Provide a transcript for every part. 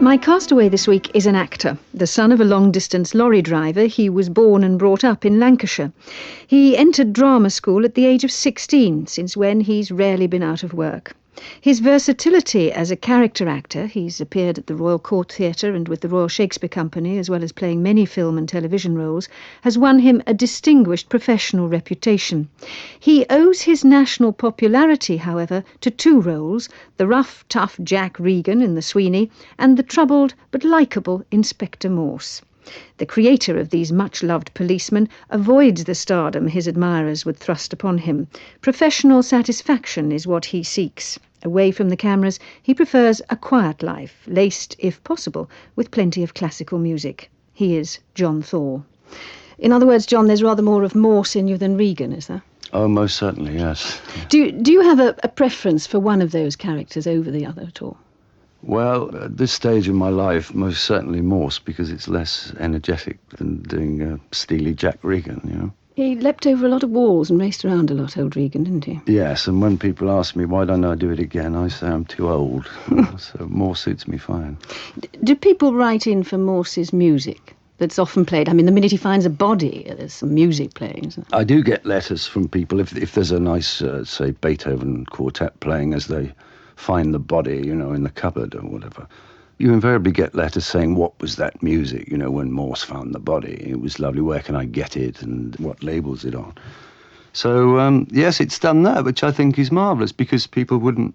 My castaway this week is an actor. The son of a long-distance lorry driver, he was born and brought up in Lancashire. He entered drama school at the age of 16, since when he's rarely been out of work. His versatility as a character actor, he's appeared at the Royal Court Theatre and with the Royal Shakespeare Company, as well as playing many film and television roles, has won him a distinguished professional reputation. He owes his national popularity, however, to two roles, the rough, tough Jack Regan in the Sweeney and the troubled but likeable Inspector Morse. The creator of these much-loved policemen avoids the stardom his admirers would thrust upon him. Professional satisfaction is what he seeks. Away from the cameras, he prefers a quiet life, laced, if possible, with plenty of classical music. He is John Thaw. In other words, John, there's rather more of Morse in you than Regan, is there? Oh, most certainly, yes. Do you have a preference for one of those characters over the other at all? Well, at this stage in my life, most certainly Morse, because it's less energetic than doing steely Jack Regan, you know. He leapt over a lot of walls and raced around a lot, old Regan, didn't he? Yes, and when people ask me why don't I do it again, I say I'm too old. So Morse suits me fine. Do people write in for Morse's music that's often played? I mean, the minute he finds a body, there's some music playing, isn't there? I do get letters from people if there's a nice, say, Beethoven quartet playing as they find the body, you know, in the cupboard or whatever. You invariably get letters saying, what was that music, you know, when Morse found the body? It was lovely, where can I get it, and what label's it on? So, yes, it's done that, which I think is marvellous, because people wouldn't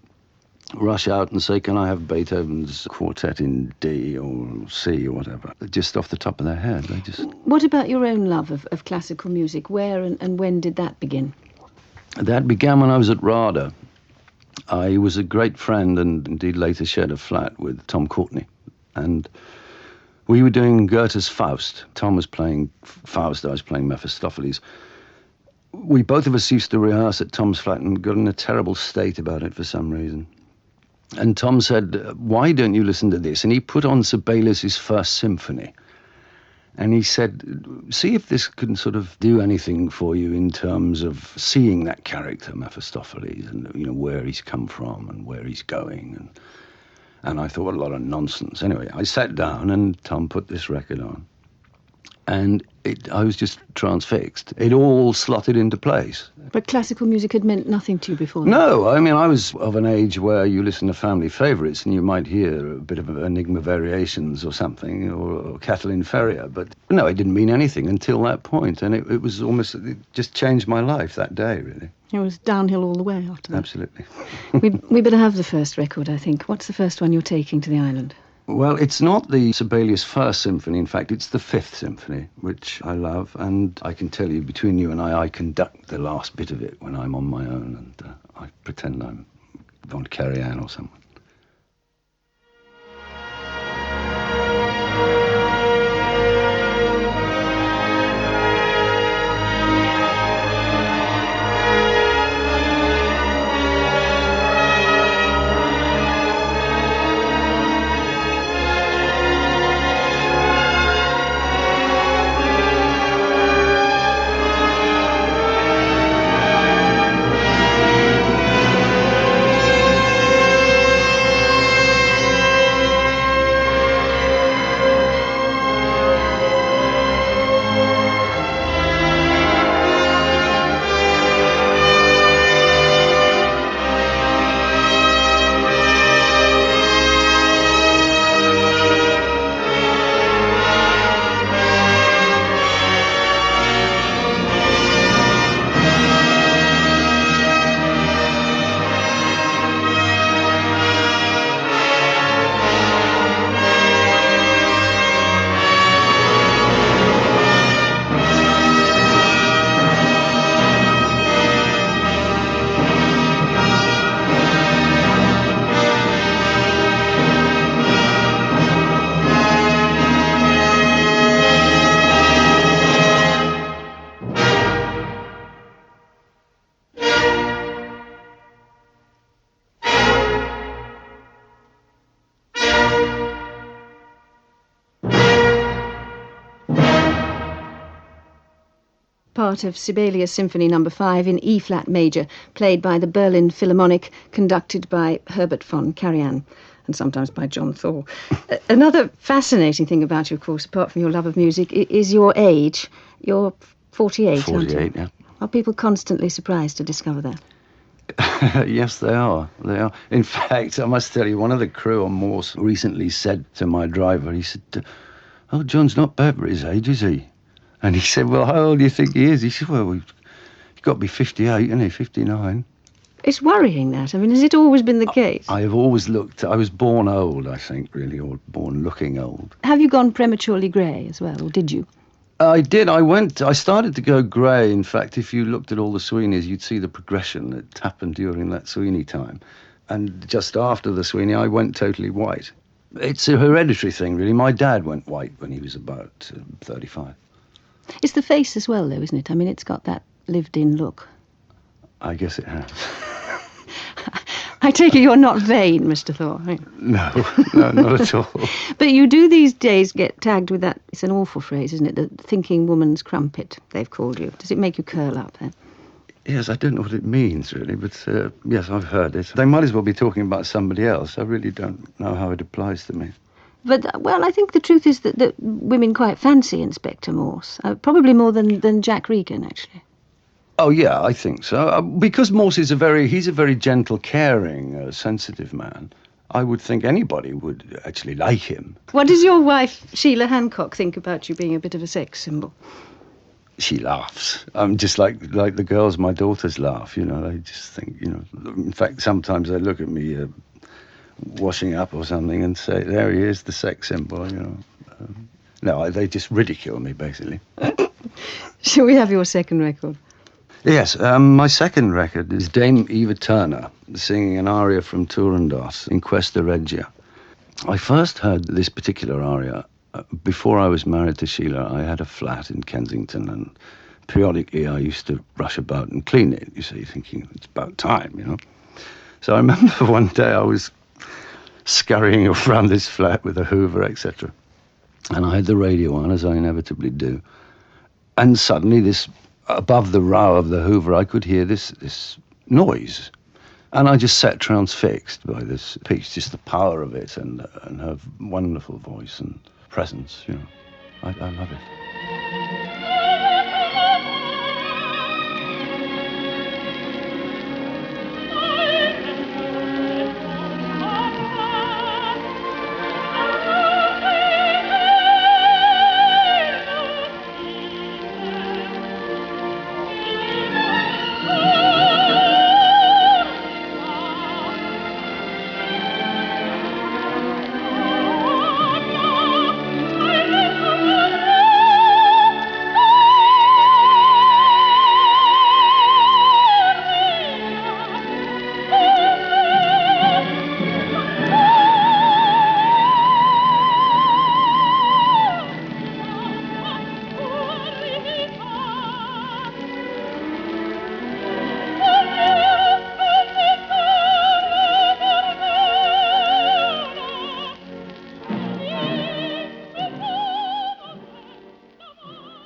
rush out and say, can I have Beethoven's quartet in D or C or whatever? Just off the top of their head. They just... What about your own love of classical music? Where and when did that begin? That began when I was at RADA. I was a great friend and indeed later shared a flat with Tom Courtenay. And we were doing Goethe's Faust. Tom was playing Faust, I was playing Mephistopheles. We both of us used to rehearse at Tom's flat and got in a terrible state about it for some reason. And Tom said, why don't you listen to this? And he put on Sibelius's First Symphony. And he said, see if this can sort of do anything for you in terms of seeing that character, Mephistopheles, and, you know, where he's come from and where he's going. And I thought, what a lot of nonsense. Anyway, I sat down and Tom put this record on. And I was just transfixed. It all slotted into place. But classical music had meant nothing to you before that? No, I mean, I was of an age where you listen to family favourites and you might hear a bit of Enigma Variations or something, or Kathleen Ferrier. But no, it didn't mean anything until that point. And it was almost, it just changed my life that day, really. It was downhill all the way after that. Absolutely. we better have the first record, I think. What's the first one you're taking to the island? Well, it's not the Sibelius First Symphony. In fact, it's the Fifth Symphony, which I love. And I can tell you, between you and I conduct the last bit of it when I'm on my own. And I pretend I'm Von Karajan or someone. Part of Sibelius Symphony No. 5 in E-flat major, played by the Berlin Philharmonic, conducted by Herbert von Karajan. and sometimes by John Thaw. Another fascinating thing about you, of course, apart from your love of music, is your age. You're 48, aren't you? 48, yeah. Are people constantly surprised to discover that? Yes, they are. They are. In fact, I must tell you, one of the crew on Morse recently said to my driver, he said, "Oh, John's not bad for his age, is he?" And he said, "Well, how old do you think he is?" He said, "Well, he's got to be 58, isn't he? 59. It's worrying, that. I mean, has it always been the case? I have always looked, I was born old, I think, really, or born looking old. Have you gone prematurely grey as well, or did you? I did. I started to go grey. In fact, if you looked at all the Sweeneys, you'd see the progression that happened during that Sweeney time. And just after the Sweeney, I went totally white. It's a hereditary thing, really. My dad went white when he was about 35. It's the face as well, though, isn't it? I mean, it's got that lived-in look. I guess it has. I take it you're not vain, Mr. Thaw, right? No, not at all. But you do these days get tagged with that, it's an awful phrase, isn't it? The thinking woman's crumpet, they've called you. Does it make you curl up then? Yes, I don't know what it means, really, but yes, I've heard it. They might as well be talking about somebody else. I really don't know how it applies to me. But, well, I think the truth is that women quite fancy Inspector Morse, probably more than Jack Regan, actually. Oh, yeah, I think so. Because Morse is he's a very gentle, caring, sensitive man. I would think anybody would actually like him. What does your wife, Sheila Hancock, think about you being a bit of a sex symbol? She laughs. Just like the girls, my daughters laugh, you know. They just think, you know. In fact, sometimes they look at me washing up or something and say, "There he is, the sex symbol," you know. No, they just ridicule me, basically. Shall we have your second record? Yes, my second record is Dame Eva Turner singing an aria from Turandot in Questa Regia. I first heard this particular aria before I was married to Sheila. I had a flat in Kensington, and periodically I used to rush about and clean it, you see, thinking it's about time, you know. So I remember one day I was scurrying around this flat with a hoover, etc. And I had the radio on, as I inevitably do. And suddenly above the row of the hoover, I could hear this noise. And I just sat transfixed by this piece, just the power of it and her wonderful voice and presence, you know. I love it.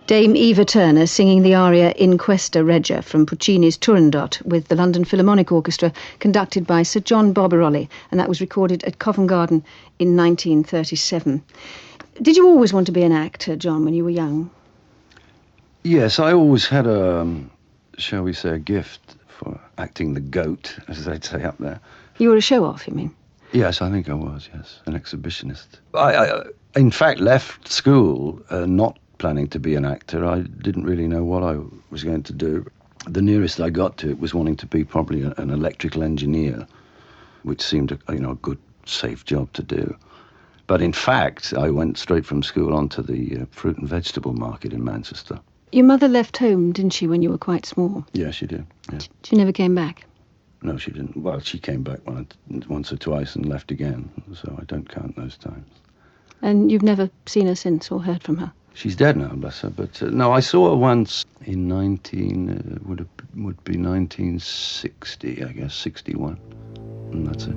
Dame Eva Turner singing the aria In Questa Regia from Puccini's Turandot with the London Philharmonic Orchestra, conducted by Sir John Barbarolli, and that was recorded at Covent Garden in 1937. Did you always want to be an actor, John, when you were young? Yes, I always had shall we say, a gift for acting the goat, as they'd say up there. You were a show-off, you mean? Yes, I think I was, yes, an exhibitionist. I in fact, left school not planning to be an actor. I didn't really know what I was going to do. The nearest I got to it was wanting to be probably an electrical engineer, which seemed a good, safe job to do. But in fact, I went straight from school onto the fruit and vegetable market in Manchester. Your mother left home, didn't she, when you were quite small? Yeah, she did. Yeah. She never came back? No, she didn't. Well, she came back once or twice and left again, so I don't count those times. And you've never seen her since or heard from her? She's dead now, bless her. But no, I saw her once in would be 1960, I guess, 61, and that's it.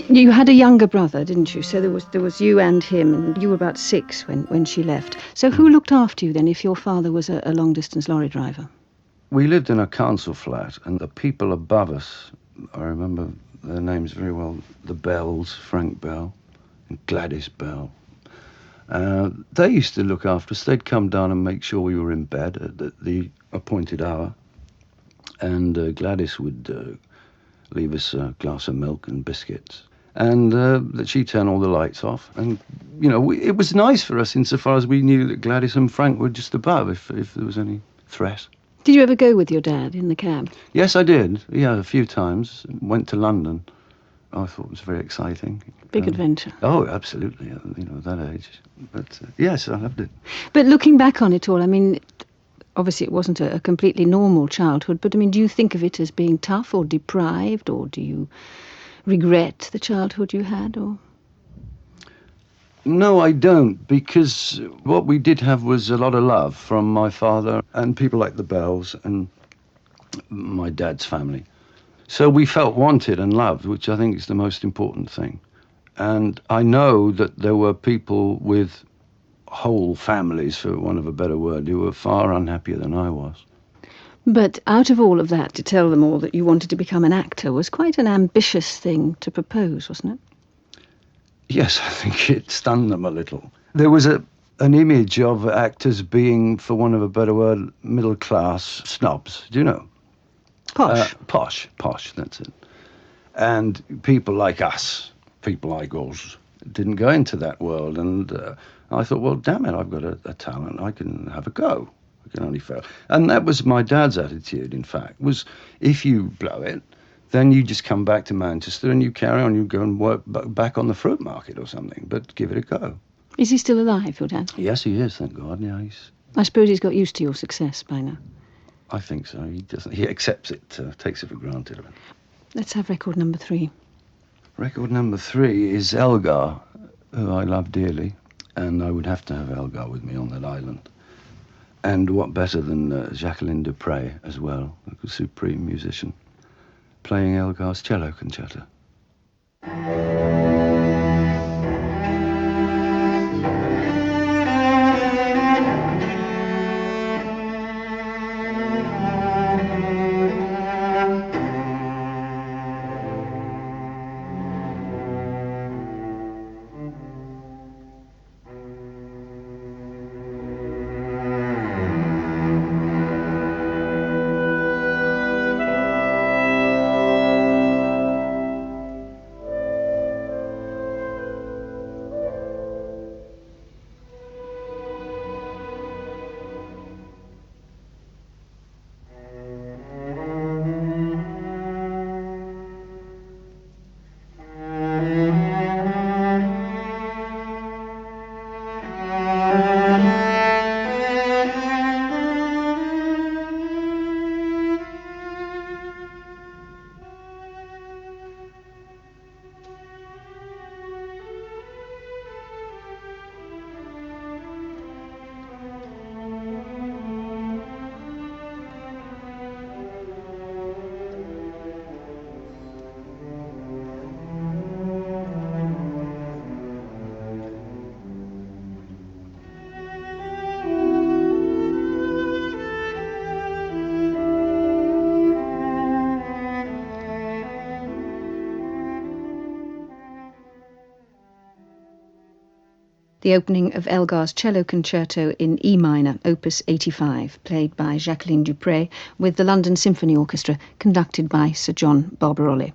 You had a younger brother, didn't you? So there was you and him, and you were about 6 when she left. So who looked after you then if your father was a long-distance lorry driver? We lived in a council flat, and the people above us, I remember their names very well, the Bells, Frank Bell and Gladys Bell. They used to look after us. They'd come down and make sure we were in bed at the appointed hour, and Gladys would leave us a glass of milk and biscuits. And that she'd turn all the lights off. And, you know, it was nice for us insofar as we knew that Gladys and Frank were just above if there was any threat. Did you ever go with your dad in the cab? Yes, I did. Yeah, a few times. Went to London. I thought it was very exciting. Big adventure. Oh, absolutely. You know, at that age. But yes, I loved it. But looking back on it all, I mean, obviously it wasn't a completely normal childhood, but I mean, do you think of it as being tough or deprived, or do you regret the childhood you had, or? No, I don't, because what we did have was a lot of love from my father and people like the Bells and my dad's family. So we felt wanted and loved, which I think is the most important thing. And I know that there were people with whole families, for want of a better word, who were far unhappier than I was. But out of all of that, to tell them all that you wanted to become an actor was quite an ambitious thing to propose, wasn't it? Yes, I think it stunned them a little. There was an image of actors being, for want of a better word, middle-class snobs, do you know? Posh. Posh, that's it. And people like us, people like us, didn't go into that world. And I thought, well, damn it, I've got a talent. I can have a go. I can only fail. And that was my dad's attitude, in fact, was if you blow it, then you just come back to Manchester and you carry on. You go and work back on the fruit market or something, but give it a go. Is he still alive, your dad? Yes, he is, thank God. Yeah, I suppose he's got used to your success by now. I think so. He accepts it, takes it for granted. Let's have record number 3. Record number 3 is Elgar, who I love dearly, and I would have to have Elgar with me on that island. And what better than Jacqueline Dupre as well, a supreme musician, playing Elgar's cello concerto. the opening of Elgar's cello concerto in E minor, Opus 85, played by Jacqueline Dupré with the London Symphony Orchestra, conducted by Sir John Barbarolli.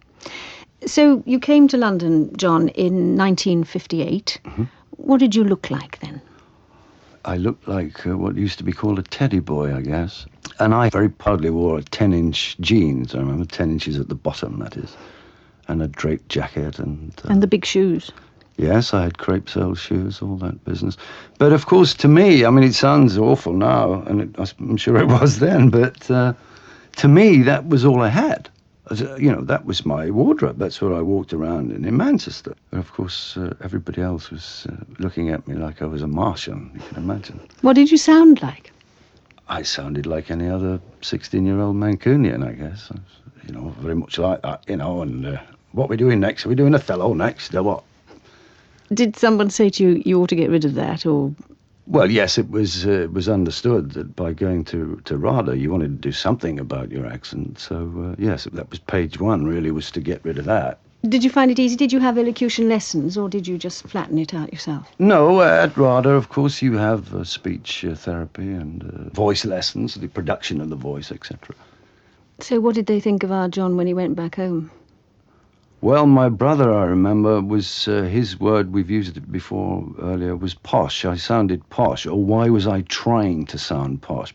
So you came to London, John, in 1958. Mm-hmm. What did you look like then? I looked like what used to be called a teddy boy, I guess. And I very proudly wore 10-inch jeans. I remember 10 inches at the bottom, that is. And a draped jacket. And the big shoes. Yes, I had crepe sole shoes, all that business. But of course, to me, I mean, it sounds awful now, and I'm sure it was then, but to me, that was all I had. You know, that was my wardrobe. That's what I walked around in Manchester. And of course, everybody else was looking at me like I was a Martian, you can imagine. What did you sound like? I sounded like any other 16-year-old Mancunian, I guess. You know, very much like that, you know, and what are we doing next? Are we doing Othello next, or what? Did someone say to you, you ought to get rid of that, or...? Well, yes, it was understood that by going to RADA, you wanted to do something about your accent. So, yes, that was page one, really, was to get rid of that. Did you find it easy? Did you have elocution lessons, or did you just flatten it out yourself? No, at RADA, of course, you have speech therapy and voice lessons, the production of the voice, etc. So what did they think of our John when he went back home? Well, my brother, I remember, was his word, we've used it before earlier, was posh. I sounded posh. Or why was I trying to sound posh?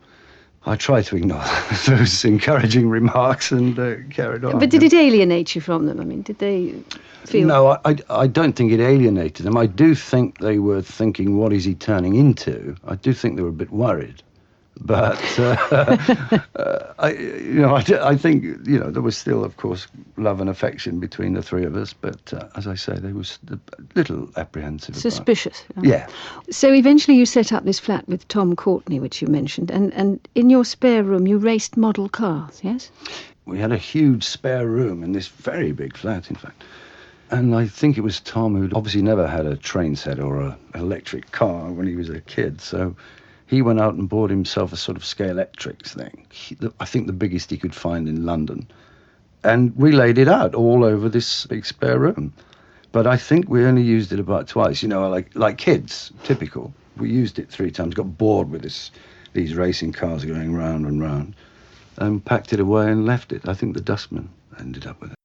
I tried to ignore those encouraging remarks and carried on. But did it alienate you from them? I mean, did they feel... No, I don't think it alienated them. I do think they were thinking, what is he turning into? I do think they were a bit worried. But, I think, you know, there was still, of course, love and affection between the three of us. But, as I say, they was a little apprehensive. Suspicious. Yeah. So eventually you set up this flat with Tom Courtney, which you mentioned, and in your spare room you raced model cars, yes? We had a huge spare room in this very big flat, in fact. And I think it was Tom who'd obviously never had a train set or an electric car when he was a kid, so... he went out and bought himself a sort of Scalextric thing. I think the biggest he could find in London. And we laid it out all over this big spare room. But I think we only used it about twice, you know, like kids, typical. We used it 3 times, got bored with these racing cars going round and round, and packed it away and left it. I think the dustman ended up with it.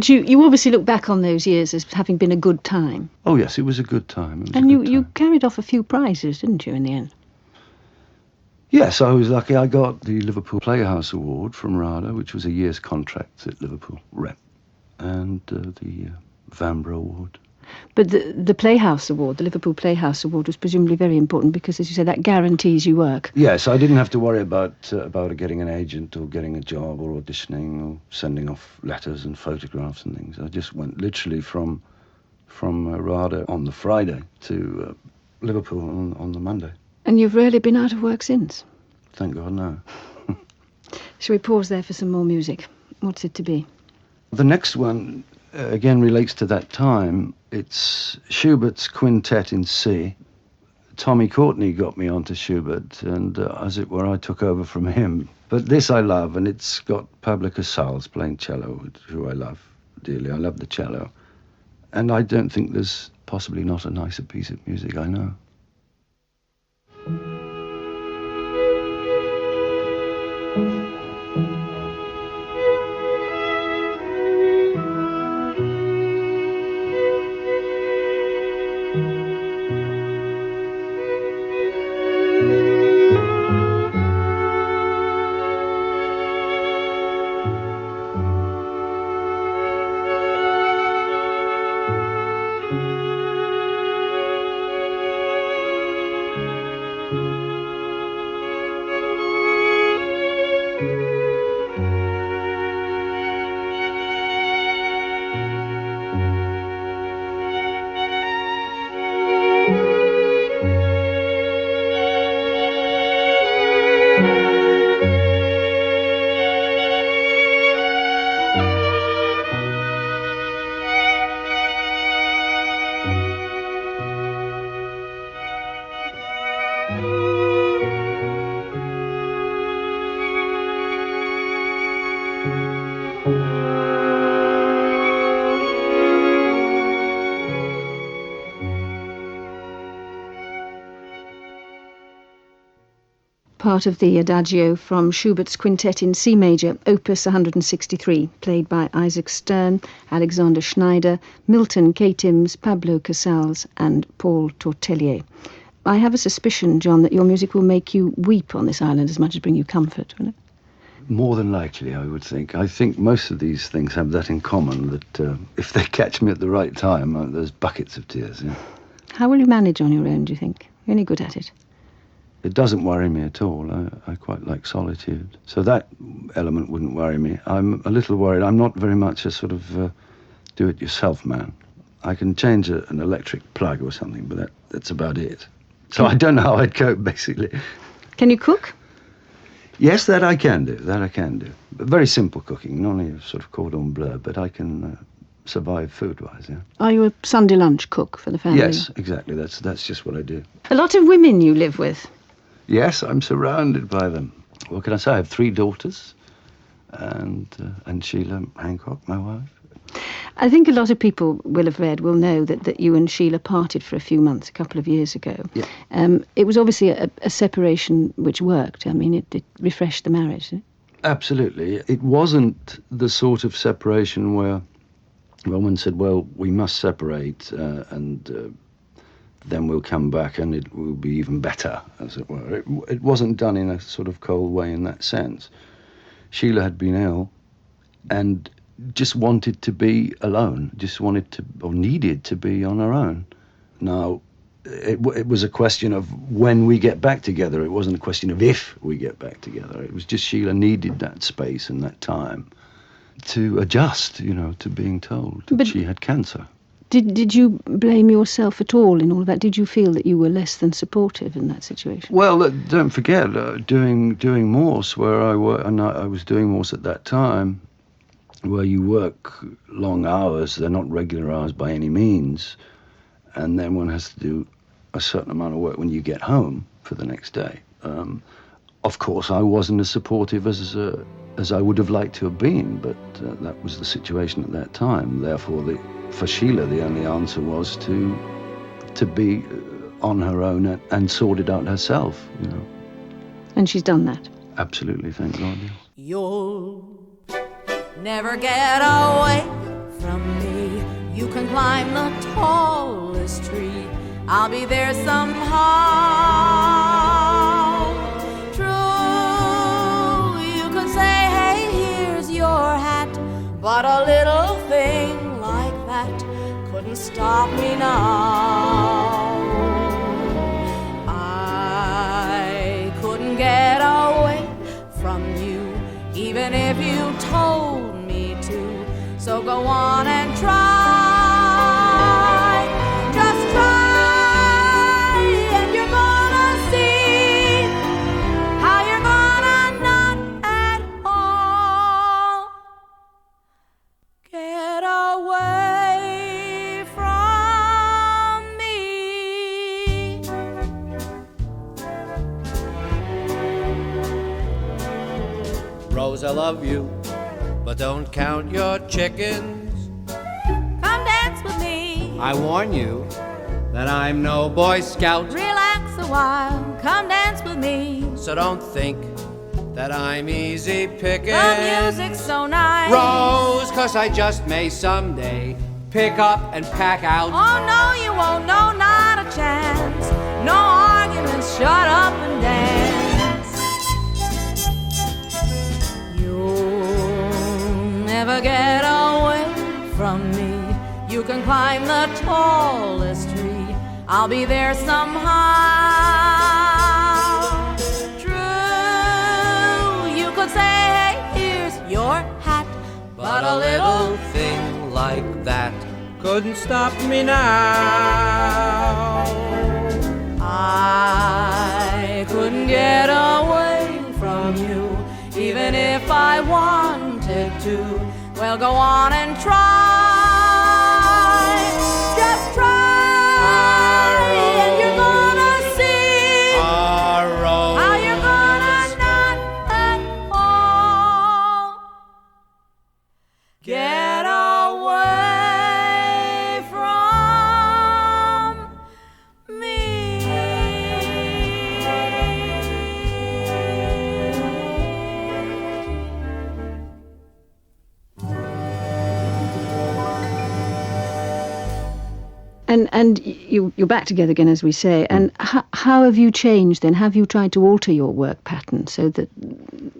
But you obviously look back on those years as having been a good time. Oh yes, it was a good time. And you carried off a few prizes, didn't you, in the end? Yes, I was lucky. I got the Liverpool Playhouse Award from RADA, which was a year's contract at Liverpool Rep, and the Vanbrugh Award. But the Playhouse Award, the Liverpool Playhouse Award, was presumably very important because, as you say, that guarantees you work. Yes, I didn't have to worry about getting an agent or getting a job or auditioning or sending off letters and photographs and things. I just went literally from RADA on the Friday to Liverpool on the Monday. And you've rarely been out of work since? Thank God, no. Shall we pause there for some more music? What's it to be? The next one, again, relates to that time. It's Schubert's Quintet in C. Tommy Courtney got me onto Schubert, and as it were, I took over from him. But this I love, and it's got Pablo Casals playing cello, who I love dearly. I love the cello. And I don't think there's possibly not a nicer piece of music I know. Part of the Adagio from Schubert's Quintet in C major, Opus 163, played by Isaac Stern, Alexander Schneider, Milton K. Timms, Pablo Casals and Paul Tortelier. I have a suspicion, John, that your music will make you weep on this island as much as bring you comfort, will it? More than likely, I would think. I think most of these things have that in common, that if they catch me at the right time, there's buckets of tears. Yeah. How will you manage on your own, do you think? You're any good at it? It doesn't worry me at all. I quite like solitude. So that element wouldn't worry me. I'm a little worried. I'm not very much a sort of do-it-yourself man. I can change an electric plug or something, but that's about it. So I don't know how I'd cope, basically. Can you cook? Yes, that I can do. But very simple cooking, not only a sort of cordon bleu, but I can survive food-wise, yeah. Are you a Sunday lunch cook for the family? Yes, exactly. That's just what I do. A lot of women you live with. Yes, I'm surrounded by them. What can I say? I have 3 daughters, and Sheila Hancock, my wife. I think a lot of people will know that you and Sheila parted for a few months a couple of years ago. Yeah. It was obviously a separation which worked. I mean, it refreshed the marriage. Didn't it? Absolutely. It wasn't the sort of separation where one said, well, we must separate and then we'll come back and it will be even better, as it were. It wasn't done in a sort of cold way in that sense. Sheila had been ill and just wanted to be alone, needed to be on her own. Now, it was a question of when we get back together. It wasn't a question of if we get back together. It was just Sheila needed that space and that time to adjust, to being told that she had cancer. Did you blame yourself at all in all of that? Did you feel that you were less than supportive in that situation? Well, don't forget, doing Morse, where I work, and I was doing Morse at that time, where you work long hours. They're not regular hours by any means, and then one has to do a certain amount of work when you get home for the next day. Of course, I wasn't as supportive as I would have liked to have been, but that was the situation at that time. Therefore, for Sheila, the only answer was to be on her own and sort it out herself, And she's done that. Absolutely, thank God. Yes. You'll never get away from me. You can climb the tallest tree, I'll be there somehow. True, you could say, hey, here's your hat, but a little thing like that couldn't stop me now. I couldn't get away from you, even if you told me to. So go on and try, just try, and you're gonna see how you're gonna not at all get away from me. Rose, I love you, but don't count your chickens. Come dance with me. I warn you that I'm no Boy Scout. Relax a while, come dance with me. So don't think that I'm easy picking. The music's so nice. Rose, 'cause I just may someday pick up and pack out. Oh no, you won't, no, not a chance. No arguments, shut up and dance. You'll never get away from me. You can climb the tallest tree, I'll be there somehow. True, you could say, hey, here's your hat, But a little thing like that couldn't stop me now. I couldn't get away from you, even if I wanted to. Well, go on and try. Just try, and you're gonna see how you're gonna not at all get away from me. And you're back together again, as we say. And how have you changed then? Have you tried to alter your work pattern so that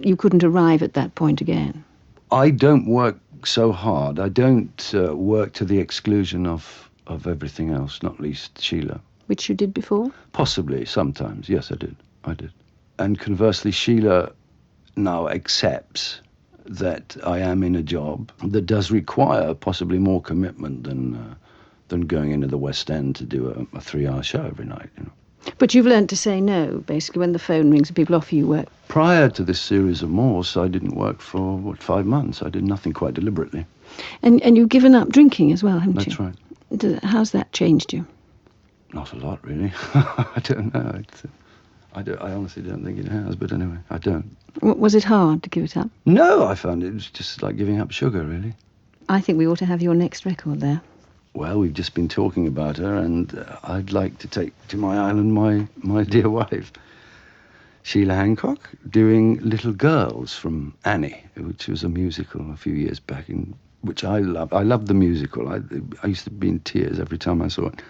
you couldn't arrive at that point again? I don't work so hard. I don't work to the exclusion of everything else, not least Sheila. Which you did before? Possibly, sometimes. Yes, I did. And conversely, Sheila now accepts that I am in a job that does require possibly more commitment than going into the West End to do a 3-hour show every night, you know. But you've learned to say no, basically, when the phone rings and people offer you work. Prior to this series of Morse, I didn't work for, 5 months. I did nothing quite deliberately. And you've given up drinking as well, haven't you? That's right. How's that changed you? Not a lot, really. I don't know. I honestly don't think it has, but anyway, I don't. Was it hard to give it up? No, I found it was just like giving up sugar, really. I think we ought to have your next record there. Well, we've just been talking about her, and I'd like to take to my island my dear wife, Sheila Hancock, doing Little Girls from Annie, which was a musical a few years back, which I love. I loved the musical. I used to be in tears every time I saw it.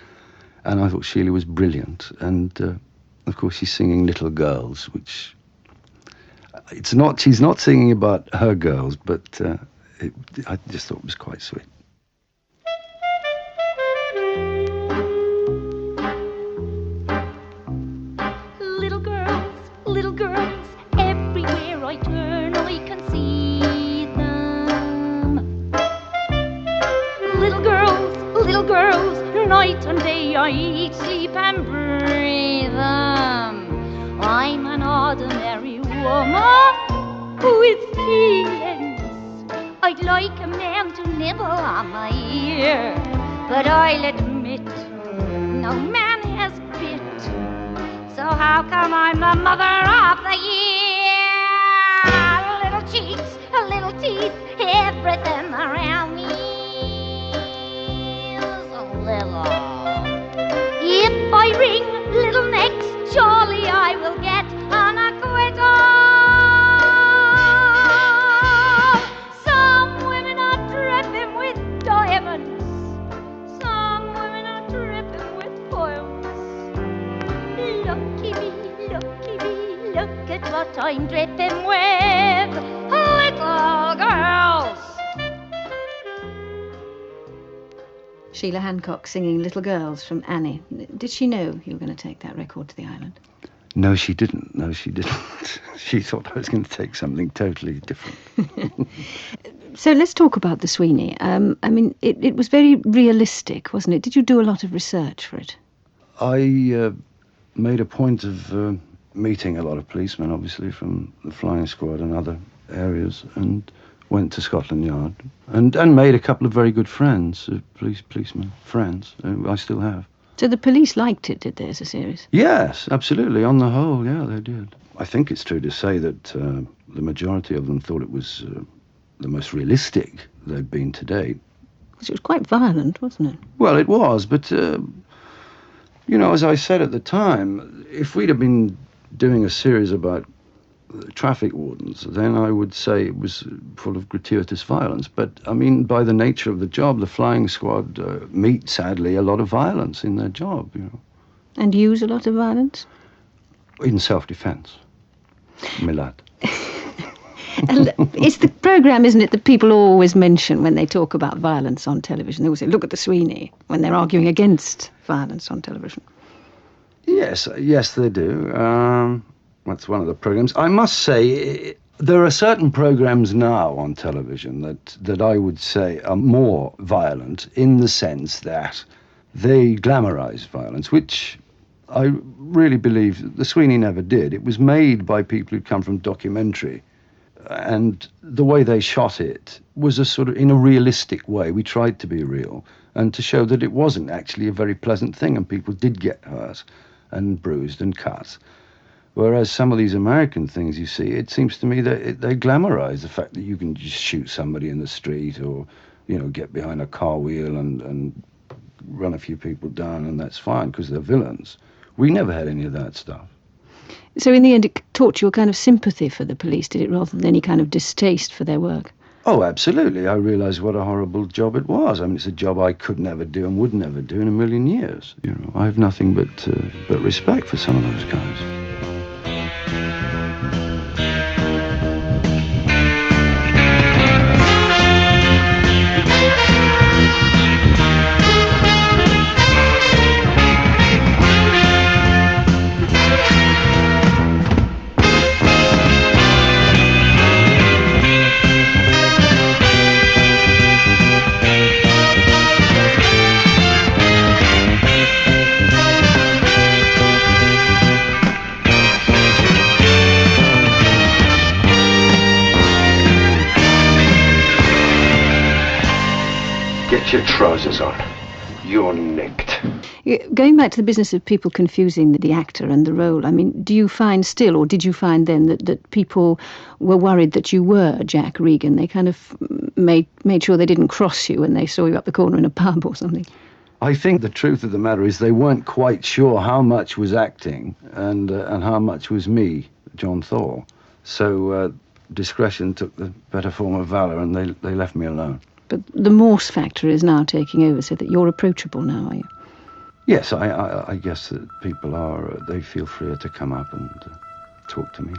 And I thought Sheila was brilliant. And, of course, she's singing Little Girls, which... she's not singing about her girls, but I just thought it was quite sweet. Little girls, everywhere I turn I can see them. Little girls, night and day I eat, sleep and breathe them. I'm an ordinary woman with feelings. I'd like a man to nibble on my ear, but I'll admit no man has bit. So how come I'm the mother of the year? Little cheeks, little teeth, everything around me is little. If I ring little necks, surely I will get an acquittal. Some women are dripping with diamonds. I'm dripping with little girls. Sheila Hancock singing Little Girls from Annie. Did she know you were going to take that record to the island? No, she didn't. No, she didn't. She thought I was going to take something totally different. So let's talk about the Sweeney. I mean, it was very realistic, wasn't it? Did you do a lot of research for it? I made a point of meeting a lot of policemen, obviously, from the flying squad and other areas, and went to Scotland Yard and made a couple of very good friends, policemen, friends, who I still have. So the police liked it, did they, as a series? Yes, absolutely. On the whole, yeah, they did. I think it's true to say that the majority of them thought it was the most realistic they've been to date. Because it was quite violent, wasn't it? Well, it was, but, you know, as I said at the time, if we'd have been doing a series about traffic wardens, then I would say it was full of gratuitous violence. But, I mean, by the nature of the job, the flying squad meet, sadly, a lot of violence in their job, you know. And use a lot of violence? In self-defence, my lad. It's the programme, isn't it, that people always mention when they talk about violence on television. They always say, look at the Sweeney, when they're arguing against violence on television. Yes, they do. That's one of the programmes. I must say, there are certain programmes now on television that I would say are more violent in the sense that they glamorise violence, which I really believe the Sweeney never did. It was made by people who'd come from documentary, and the way they shot it was a sort of in a realistic way. We tried to be real and to show that it wasn't actually a very pleasant thing, and people did get hurt and bruised and cut. Whereas some of these American things you see, it seems to me that they glamorise the fact that you can just shoot somebody in the street or, you know, get behind a car wheel and run a few people down, and that's fine because they're villains. We never had any of that stuff. So in the end, it taught you a kind of sympathy for the police, did it, rather than any kind of distaste for their work? Oh, absolutely. I realised what a horrible job it was. I mean, it's a job I could never do and would never do in a million years. You know, I have nothing but respect for some of those guys. Get your trousers on. You're nicked. Going back to the business of people confusing the actor and the role, I mean, do you find still, or did you find then that people were worried that you were Jack Regan? They kind of made sure they didn't cross you when they saw you up the corner in a pub or something? I think the truth of the matter is they weren't quite sure how much was acting and how much was me, John Thaw. So discretion took the better form of valour, and they left me alone. But the Morse factor is now taking over, so that you're approachable now, are you? Yes, I guess that people are, they feel freer to come up and talk to me.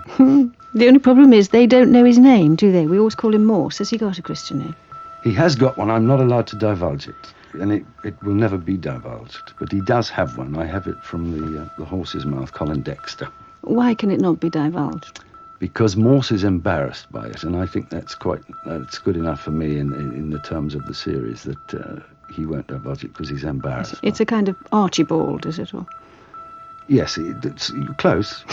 The only problem is they don't know his name, do they? We always call him Morse. Has he got a Christian name? He has got one. I'm not allowed to divulge it, and it will never be divulged. But he does have one. I have it from the horse's mouth, Colin Dexter. Why can it not be divulged? Because Morse is embarrassed by it, and I think that's good enough for me in the terms of the series that he won't divulge it because he's embarrassed. It's a kind of Archibald, is it? Or? Yes, it's close.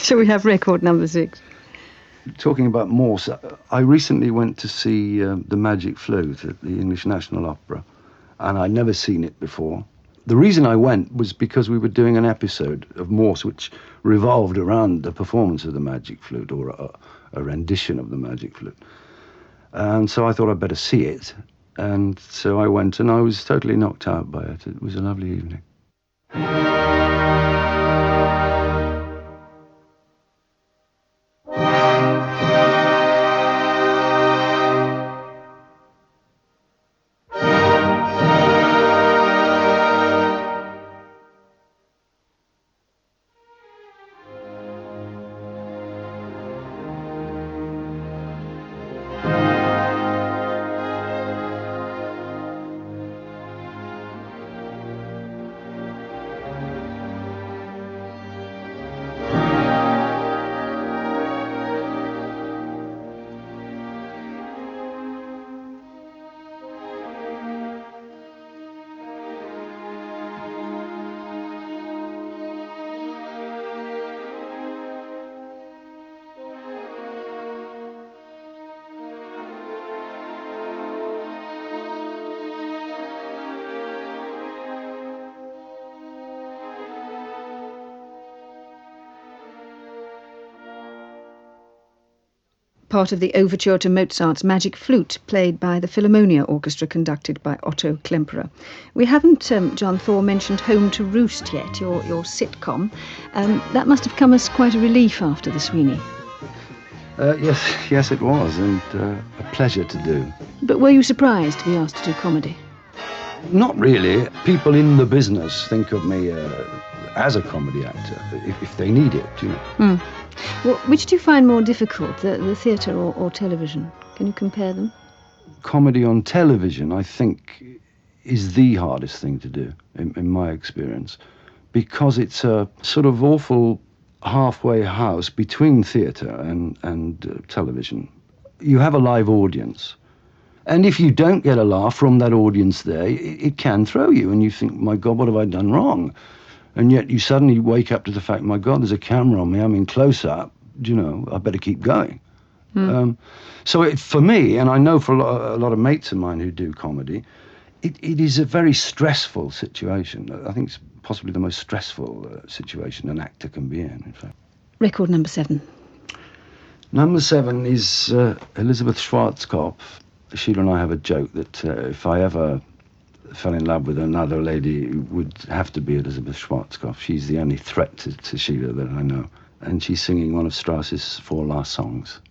Shall we have record number 6? Talking about Morse, I recently went to see The Magic Flute at the English National Opera, and I'd never seen it before. The reason I went was because we were doing an episode of Morse which revolved around the performance of the Magic Flute, or a rendition of the Magic Flute. And so I thought I'd better see it. And so I went, and I was totally knocked out by it. It was a lovely evening. Part of the overture to Mozart's Magic Flute, played by the Philharmonia Orchestra, conducted by Otto Klemperer. We haven't, John Thaw, mentioned Home to Roost yet, your sitcom. That must have come as quite a relief after the Sweeney. Yes, it was, and a pleasure to do. But were you surprised to be asked to do comedy? Not really. People in the business think of me as a comedy actor, if they need it, you know. Well, which do you find more difficult, the theatre or television? Can you compare them? Comedy on television, I think, is the hardest thing to do, in my experience, because it's a sort of awful halfway house between theatre and television. You have a live audience, and if you don't get a laugh from that audience there, it can throw you, and you think, my God, what have I done wrong? And yet you suddenly wake up to the fact, my God, there's a camera on me, I'm in close-up, you know, I better keep going. So for me, and I know for a lot of mates of mine who do comedy, it is a very stressful situation. I think it's possibly the most stressful situation an actor can be in fact. Record number 7. Number 7 is Elizabeth Schwarzkopf. Sheila and I have a joke that if I ever fell in love with another lady, it would have to be Elizabeth Schwarzkopf. She's the only threat to Sheila that I know. And she's singing one of Strauss's 4 last songs.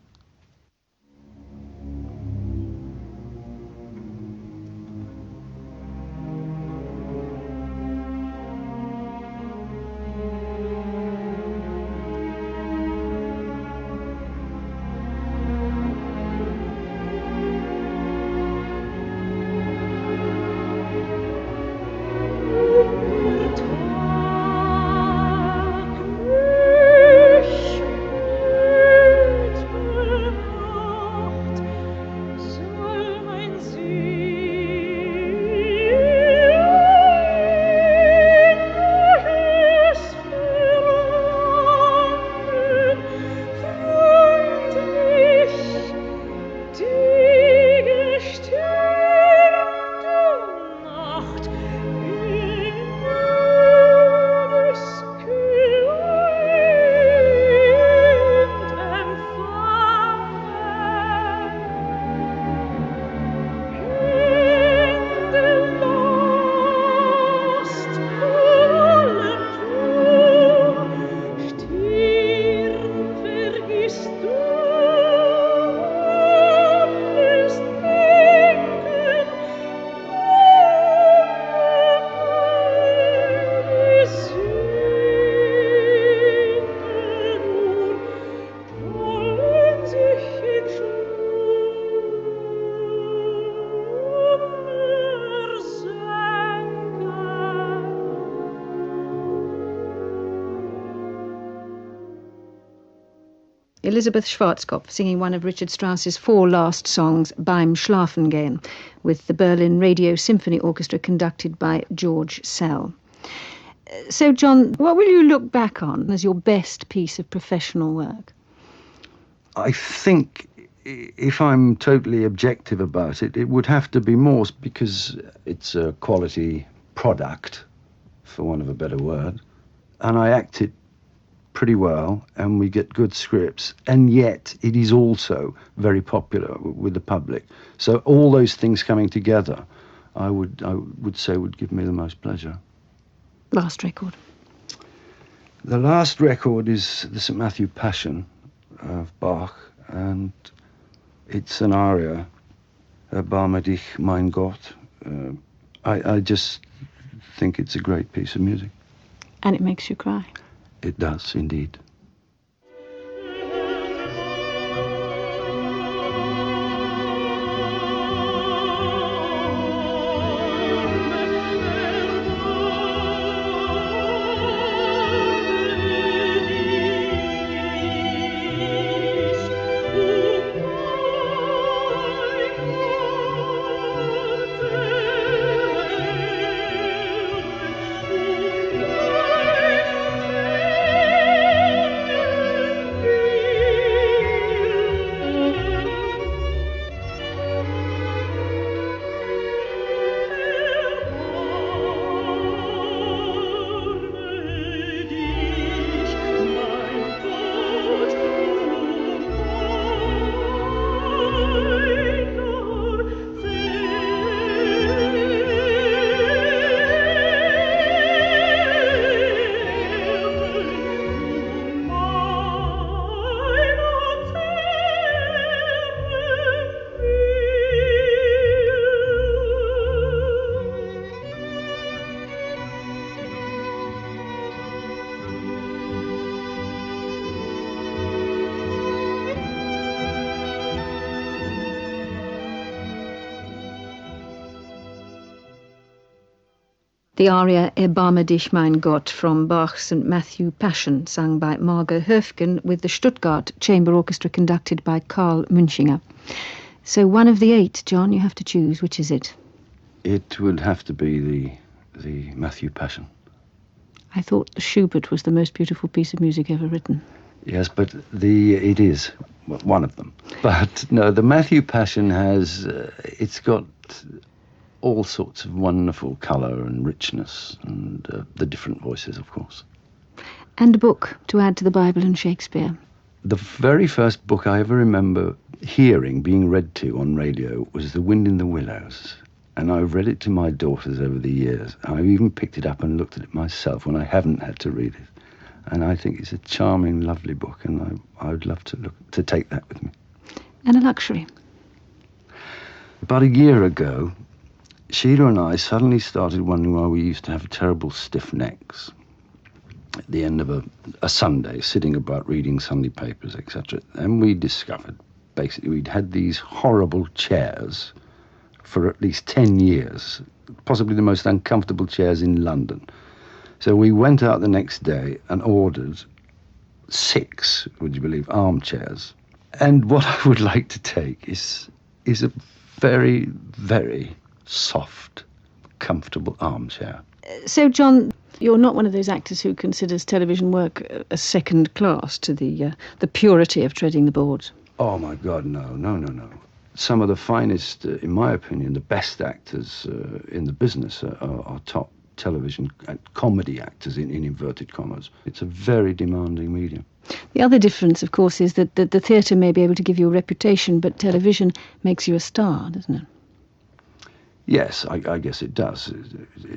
Elizabeth Schwarzkopf singing one of Richard Strauss's 4 last songs, Beim Schlafengehen, with the Berlin Radio Symphony Orchestra conducted by George Sell. So, John, what will you look back on as your best piece of professional work? I think if I'm totally objective about it, it would have to be Morse, because it's a quality product, for want of a better word, and I act it pretty well, and we get good scripts, and yet it is also very popular with the public. So all those things coming together, I would say would give me the most pleasure. Last record. The last record is the St. Matthew Passion of Bach, and it's an aria, Erbarme dich, mein Gott. I just think it's a great piece of music. And it makes you cry. It does, indeed. The aria Erbarme dich, mein Gott from Bach's St. Matthew Passion, sung by Margot Höfgen with the Stuttgart Chamber Orchestra conducted by Karl Münchinger. So one of the 8, John, you have to choose. Which is it? It would have to be the Matthew Passion. I thought the Schubert was the most beautiful piece of music ever written. Yes, but it is one of them. But no, the Matthew Passion has, it's got all sorts of wonderful colour and richness, and the different voices, of course. And a book to add to the Bible and Shakespeare. The very first book I ever remember hearing being read to on radio was The Wind in the Willows. And I've read it to my daughters over the years. I've even picked it up and looked at it myself when I haven't had to read it. And I think it's a charming, lovely book, and I would love to take that with me. And a luxury. About a year ago, Sheila and I suddenly started wondering why we used to have terrible stiff necks at the end of a Sunday, sitting about reading Sunday papers, etc. And we discovered, basically, we'd had these horrible chairs for at least 10 years, possibly the most uncomfortable chairs in London. So we went out the next day and ordered 6, would you believe, armchairs. And what I would like to take is a very, very soft, comfortable armchair. So, John, you're not one of those actors who considers television work a second class to the purity of treading the boards. Oh, my God, no. Some of the finest, in my opinion, the best actors in the business are top television comedy actors, in inverted commas. It's a very demanding medium. The other difference, of course, is that the theatre may be able to give you a reputation, but television makes you a star, doesn't it? Yes, I guess it does.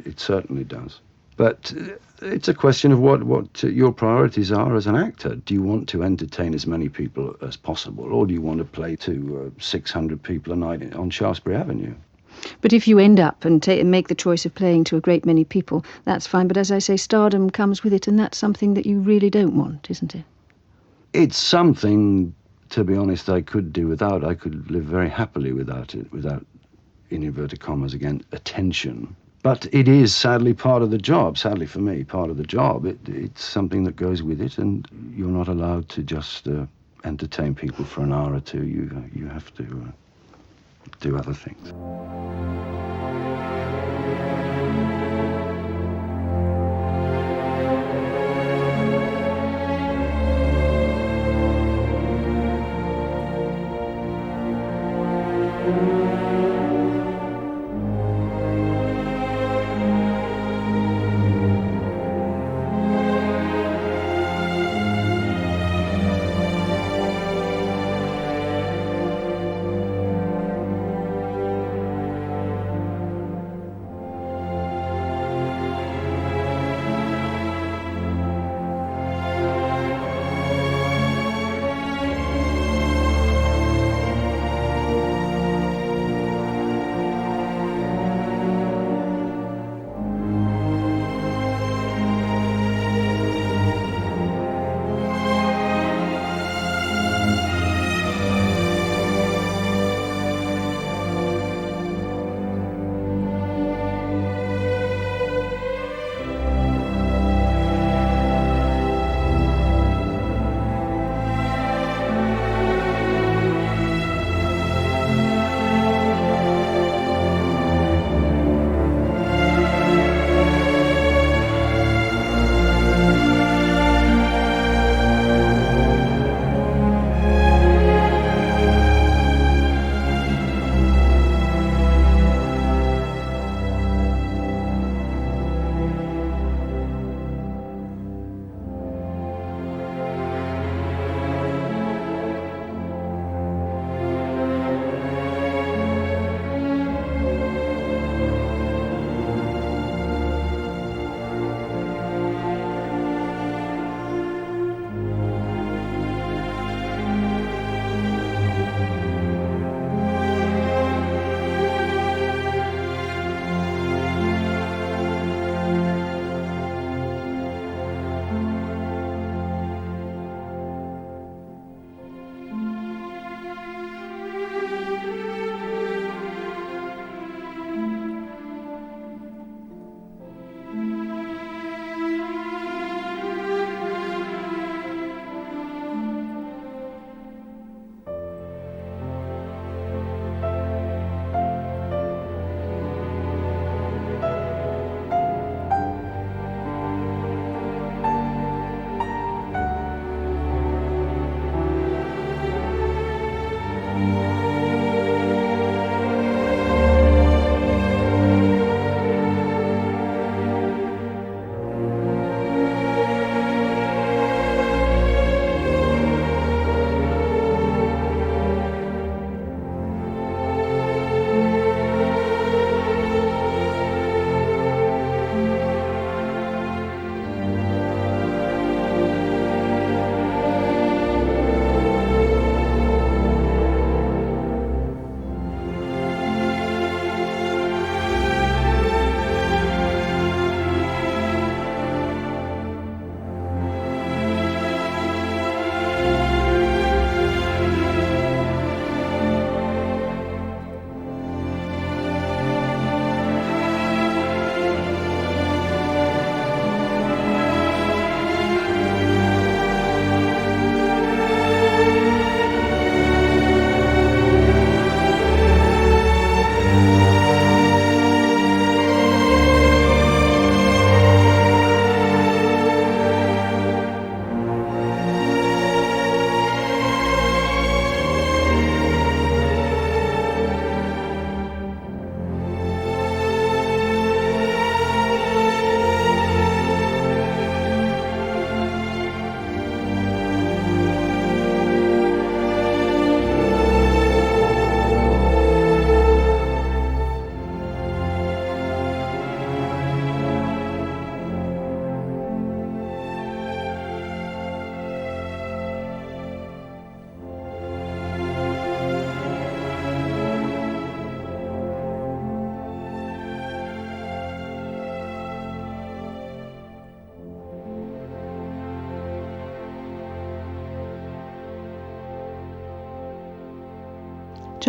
It certainly does. But it's a question of what your priorities are as an actor. Do you want to entertain as many people as possible, or do you want to play to 600 people a night on Shaftesbury Avenue? But if you end up and make the choice of playing to a great many people, that's fine. But as I say, stardom comes with it, and that's something that you really don't want, isn't it? It's something, to be honest, I could do without. I could live very happily without it, without, in inverted commas again, attention. But it is sadly part of the job, sadly for me, part of the job. It's something that goes with it, and you're not allowed to just entertain people for an hour or two. You have to do other things.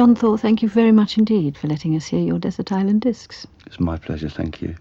John Thaw, thank you very much indeed for letting us hear your Desert Island Discs. It's my pleasure, thank you.